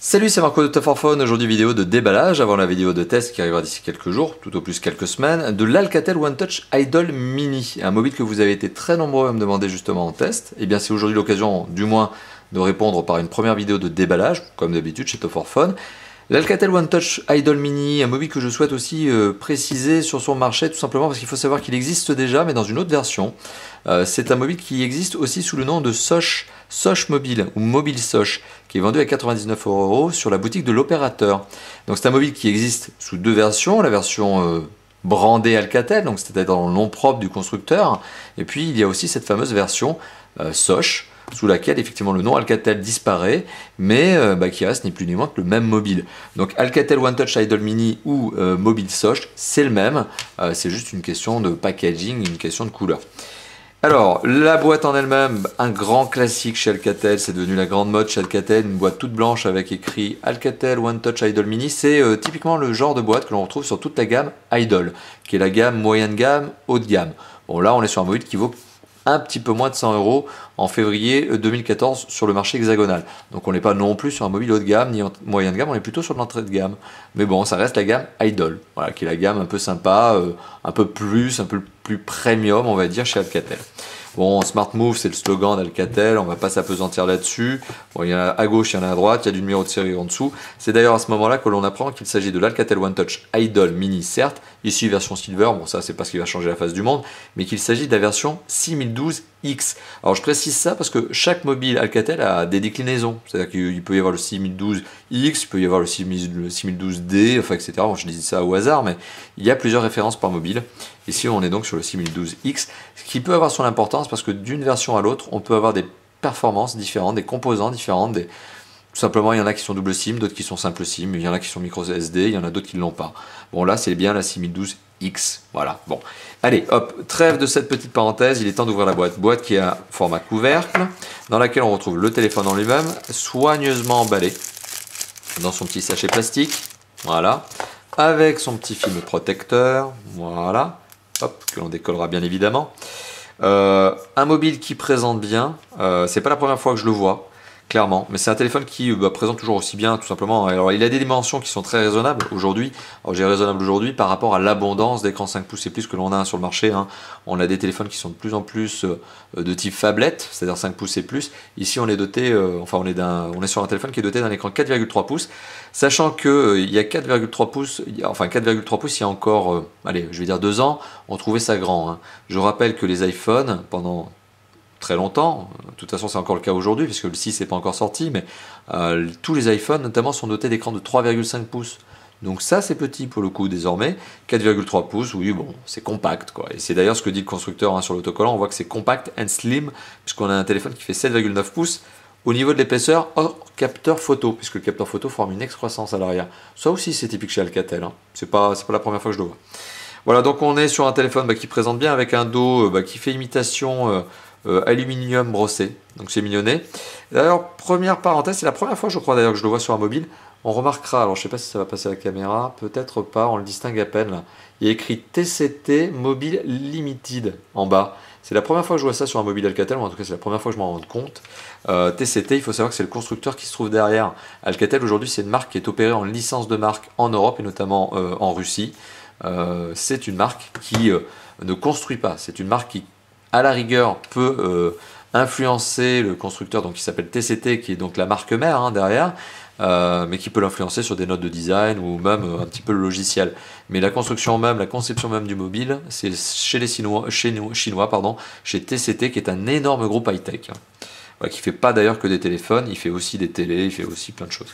Salut, c'est Marco de Tough for Phone. Aujourd'hui, vidéo de déballage avant la vidéo de test qui arrivera d'ici quelques jours, tout au plus quelques semaines, de l'Alcatel One Touch Idol Mini, un mobile que vous avez été très nombreux à me demander justement en test. Et bien, c'est aujourd'hui l'occasion, du moins, de répondre par une première vidéo de déballage, comme d'habitude chez Tough for Phone. L'Alcatel One Touch Idol Mini, un mobile que je souhaite aussi préciser sur son marché, tout simplement parce qu'il faut savoir qu'il existe déjà, mais dans une autre version. C'est un mobile qui existe aussi sous le nom de Sosh Mobile ou Mobile Sosh, qui est vendu à 99 € sur la boutique de l'opérateur. Donc c'est un mobile qui existe sous deux versions, la version brandée Alcatel, donc c'est-à-dire dans le nom propre du constructeur, et puis il y a aussi cette fameuse version Sosh, sous laquelle effectivement le nom Alcatel disparaît, mais qui reste ni plus ni moins que le même mobile. Donc Alcatel One Touch Idol Mini ou Mobile Sosh, c'est le même, c'est juste une question de packaging, une question de couleur. Alors, la boîte en elle-même, un grand classique chez Alcatel, c'est devenu la grande mode chez Alcatel, une boîte toute blanche avec écrit Alcatel One Touch Idol Mini, c'est typiquement le genre de boîte que l'on retrouve sur toute la gamme Idol, qui est la gamme moyenne gamme, haut de gamme. Bon là, on est sur un mobile qui vaut un petit peu moins de 100 € en février 2014 sur le marché hexagonal. Donc on n'est pas non plus sur un mobile haut de gamme ni en moyenne gamme, on est plutôt sur l'entrée de gamme. Mais bon, ça reste la gamme Idol, voilà, qui est la gamme un peu sympa, un peu plus premium, on va dire, chez Alcatel. Bon, Smart Move, c'est le slogan d'Alcatel, on ne va pas s'apesantir là-dessus. Bon, il y en a à gauche, il y en a à droite, il y a du numéro de série en dessous. C'est d'ailleurs à ce moment-là que l'on apprend qu'il s'agit de l'Alcatel One Touch Idol Mini, certes, ici version Silver, bon ça c'est pas ce qui va changer la face du monde, mais qu'il s'agit de la version 6012X. Alors je précise ça parce que chaque mobile Alcatel a des déclinaisons, c'est-à-dire qu'il peut y avoir le 6012X, il peut y avoir le 6012D, enfin etc. Bon, je dis ça au hasard, mais il y a plusieurs références par mobile. Ici on est donc sur le 6012X, ce qui peut avoir son importance parce que d'une version à l'autre, on peut avoir des performances différentes, des composants différents, tout simplement, il y en a qui sont double SIM, d'autres qui sont simple SIM, il y en a qui sont micro SD, il y en a d'autres qui ne l'ont pas. Bon, là, c'est bien la 6012X. Voilà. Bon. Allez, hop, trêve de cette petite parenthèse, il est temps d'ouvrir la boîte. Boîte qui a format couvercle, dans laquelle on retrouve le téléphone en lui-même, soigneusement emballé dans son petit sachet plastique. Voilà. Avec son petit film protecteur. Voilà. Hop, que l'on décollera bien évidemment. Un mobile qui présente bien. C'est pas la première fois que je le vois. Clairement, mais c'est un téléphone qui présente toujours aussi bien, tout simplement. Alors, il a des dimensions qui sont très raisonnables aujourd'hui. Alors, j'ai raisonnable aujourd'hui par rapport à l'abondance d'écrans 5 pouces et plus que l'on a sur le marché. Hein. On a des téléphones qui sont de plus en plus de type phablette, c'est-à-dire 5 pouces et plus. Ici, on est doté, on est sur un téléphone qui est doté d'un écran 4,3 pouces, sachant que il y a 4,3 pouces, enfin 4,3 pouces, il y a encore, allez, je vais dire 2 ans, on trouvait ça grand. Hein. Je rappelle que les iPhones, pendant très longtemps, de toute façon c'est encore le cas aujourd'hui puisque le 6 n'est pas encore sorti, mais tous les iPhones notamment sont dotés d'écrans de 3,5 pouces. Donc ça c'est petit pour le coup désormais, 4,3 pouces, oui bon, c'est compact quoi. Et c'est d'ailleurs ce que dit le constructeur hein, sur l'autocollant, on voit que c'est compact and slim, puisqu'on a un téléphone qui fait 7,9 pouces au niveau de l'épaisseur hors capteur photo, puisque le capteur photo forme une excroissance à l'arrière. Ça aussi c'est typique chez Alcatel, hein. C'est pas la première fois que je le vois. Voilà, donc on est sur un téléphone qui présente bien avec un dos qui fait imitation aluminium brossé, donc c'est mignonné. D'ailleurs, première parenthèse, c'est la première fois je crois d'ailleurs que je le vois sur un mobile. On remarquera, alors je sais pas si ça va passer à la caméra, peut-être pas, on le distingue à peine là. Il y a écrit TCT Mobile Limited en bas. C'est la première fois que je vois ça sur un mobile Alcatel, ou en tout cas c'est la première fois que je m'en rends compte. TCT, il faut savoir que c'est le constructeur qui se trouve derrière. Alcatel aujourd'hui c'est une marque qui est opérée en licence de marque en Europe et notamment en Russie. C'est une marque qui ne construit pas, c'est une marque qui à la rigueur peut influencer le constructeur donc qui s'appelle TCT, qui est donc la marque mère hein, derrière, mais qui peut l'influencer sur des notes de design ou même un petit peu le logiciel. Mais la construction même, la conception même du mobile, c'est chez les Chinois, pardon, chez TCT, qui est un énorme groupe high-tech, hein, qui fait pas d'ailleurs que des téléphones, il fait aussi des télés, il fait aussi plein de choses.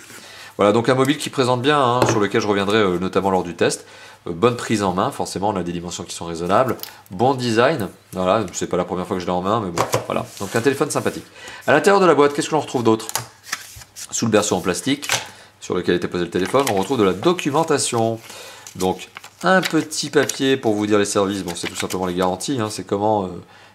Voilà, donc un mobile qui présente bien, hein, sur lequel je reviendrai notamment lors du test. Bonne prise en main, forcément on a des dimensions qui sont raisonnables, bon design, voilà, c'est pas la première fois que je l'ai en main, mais bon, voilà, donc un téléphone sympathique. À l'intérieur de la boîte, qu'est-ce que l'on retrouve d'autre? Sous le berceau en plastique, sur lequel était posé le téléphone, on retrouve de la documentation, donc un petit papier pour vous dire les services, bon c'est tout simplement les garanties, hein, c'est comment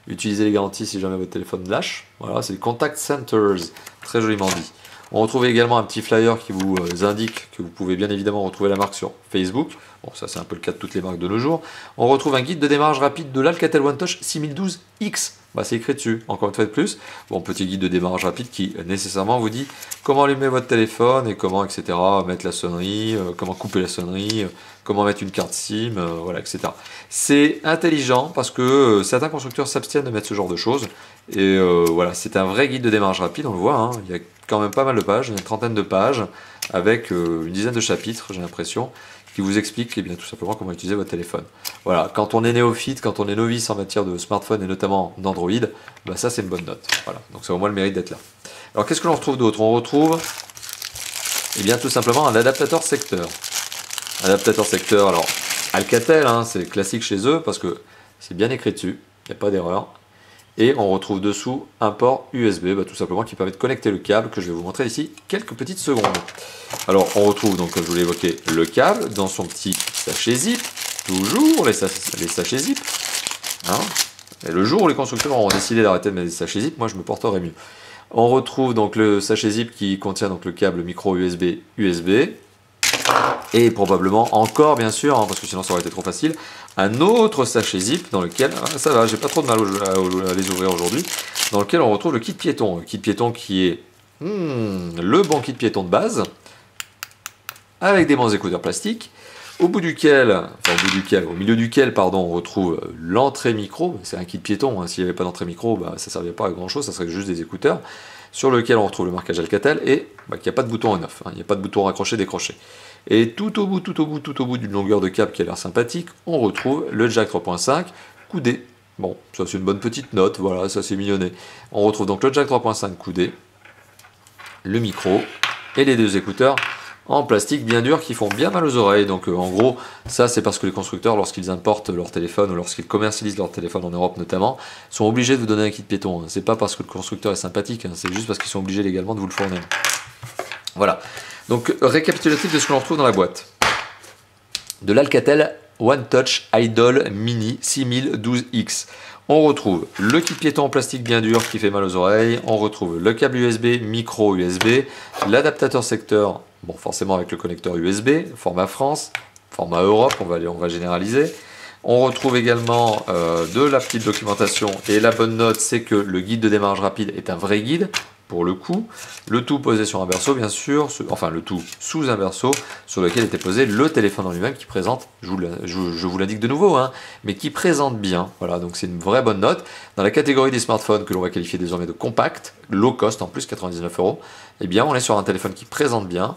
utiliser les garanties si jamais votre téléphone lâche, voilà, c'est les contact centers, très joliment dit. On retrouve également un petit flyer qui vous indique que vous pouvez bien évidemment retrouver la marque sur Facebook. Bon, ça c'est un peu le cas de toutes les marques de nos jours. On retrouve un guide de démarrage rapide de l'Alcatel One Touch 6012X. Bah, c'est écrit dessus, encore une fois de plus. Bon, petit guide de démarrage rapide qui nécessairement vous dit comment allumer votre téléphone et comment, etc., mettre la sonnerie, comment couper la sonnerie, comment mettre une carte SIM, voilà, etc. C'est intelligent parce que certains constructeurs s'abstiennent de mettre ce genre de choses. Et voilà, c'est un vrai guide de démarrage rapide, on le voit, hein. Il y a quand même pas mal de pages, il y a une trentaine de pages avec une dizaine de chapitres, j'ai l'impression, qui vous explique bien, tout simplement comment utiliser votre téléphone. Voilà, quand on est néophyte, quand on est novice en matière de smartphone et notamment d'Android, bah ça c'est une bonne note. Voilà, donc ça a au moins le mérite d'être là. Alors qu'est-ce que l'on retrouve d'autre? On retrouve eh bien, tout simplement un adaptateur secteur. Adaptateur secteur, alors Alcatel, hein, c'est classique chez eux parce que c'est bien écrit dessus, il n'y a pas d'erreur. Et on retrouve dessous un port USB, bah, tout simplement qui permet de connecter le câble que je vais vous montrer ici quelques petites secondes. Alors on retrouve donc, comme je vous l'ai évoqué, le câble dans son petit sachet zip, toujours les sachets zip. Hein, et le jour où les constructeurs auront décidé d'arrêter de mettre des sachets zip, moi je me porterai mieux. On retrouve donc le sachet zip qui contient donc le câble micro USB et probablement encore, bien sûr, hein, parce que sinon ça aurait été trop facile, un autre sachet zip dans lequel, ça va, j'ai pas trop de mal à les ouvrir aujourd'hui, dans lequel on retrouve le kit piéton. Le kit piéton qui est le bon kit piéton de base, avec des bons écouteurs plastiques, au milieu duquel, pardon, on retrouve l'entrée micro. C'est un kit piéton, hein. S'il n'y avait pas d'entrée micro, bah, ça ne servirait pas à grand chose, ça serait juste des écouteurs, sur lequel on retrouve le marquage Alcatel et bah, qu'il n'y a pas de bouton on-off, hein. Il n'y a pas de bouton raccroché, décroché. Et tout au bout d'une longueur de câble qui a l'air sympathique, on retrouve le jack 3.5 coudé. Bon, ça c'est une bonne petite note, voilà, ça c'est mignonné. On retrouve donc le jack 3.5 coudé, le micro et les deux écouteurs en plastique bien dur qui font bien mal aux oreilles. Donc en gros, ça c'est parce que les constructeurs, lorsqu'ils importent leur téléphone ou lorsqu'ils commercialisent leur téléphone en Europe notamment, sont obligés de vous donner un kit piéton. C'est pas parce que le constructeur est sympathique, hein, c'est juste parce qu'ils sont obligés légalement de vous le fournir. Voilà. Donc récapitulatif de ce que l'on retrouve dans la boîte. De l'Alcatel One Touch Idol Mini 6012X. On retrouve le kit piéton en plastique bien dur qui fait mal aux oreilles. On retrouve le câble USB, micro USB, l'adaptateur secteur, bon forcément avec le connecteur USB, format France, format Europe, on va généraliser. On retrouve également de la petite documentation et la bonne note, c'est que le guide de démarrage rapide est un vrai guide. Pour le coup, le tout posé sur un berceau, bien sûr, enfin le tout sous un berceau sur lequel était posé le téléphone en lui-même qui présente, je vous l'indique de nouveau, hein, mais qui présente bien. Voilà, donc c'est une vraie bonne note. Dans la catégorie des smartphones que l'on va qualifier désormais de compact, low cost en plus, 99 €, eh bien on est sur un téléphone qui présente bien.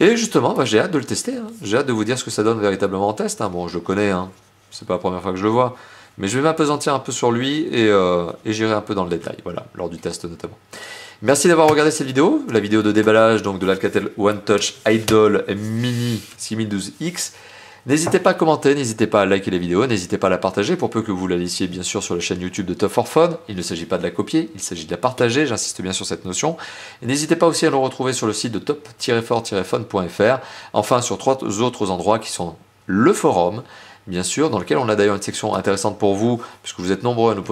Et justement, bah, j'ai hâte de le tester, hein. J'ai hâte de vous dire ce que ça donne véritablement en test. Hein. Bon, je le connais, hein. C'est pas la première fois que je le vois. Mais je vais m'appesantir un peu sur lui et j'irai un peu dans le détail, voilà, lors du test notamment. Merci d'avoir regardé cette vidéo, la vidéo de déballage donc de l'Alcatel One Touch Idol Mini 6012X. N'hésitez pas à commenter, n'hésitez pas à liker les vidéos, n'hésitez pas à la partager pour peu que vous la laissiez bien sûr sur la chaîne YouTube de Top4Phone. Il ne s'agit pas de la copier, il s'agit de la partager, j'insiste bien sur cette notion. Et n'hésitez pas aussi à nous retrouver sur le site de top-fort-phone.fr, enfin sur 3 autres endroits qui sont le forum, bien sûr, dans lequel on a d'ailleurs une section intéressante pour vous, puisque vous êtes nombreux à nous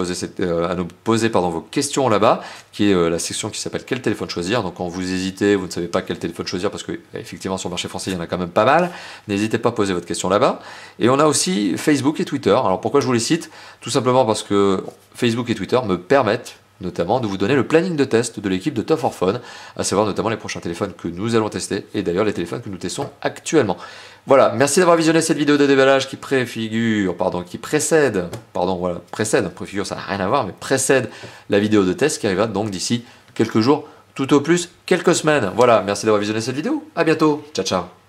poser, vos questions là-bas, qui est la section qui s'appelle quel téléphone choisir. Donc quand vous hésitez, vous ne savez pas quel téléphone choisir, parce que effectivement sur le marché français il y en a quand même pas mal, n'hésitez pas à poser votre question là-bas. Et on a aussi Facebook et Twitter. Alors pourquoi je vous les cite? Tout simplement parce que Facebook et Twitter me permettent notamment de vous donner le planning de test de l'équipe de Top4Phone, à savoir notamment les prochains téléphones que nous allons tester, et d'ailleurs les téléphones que nous testons actuellement. Voilà, merci d'avoir visionné cette vidéo de déballage qui préfigure ça n'a rien à voir, mais précède la vidéo de test qui arrivera donc d'ici quelques jours, tout au plus quelques semaines. Voilà, merci d'avoir visionné cette vidéo, à bientôt, ciao ciao.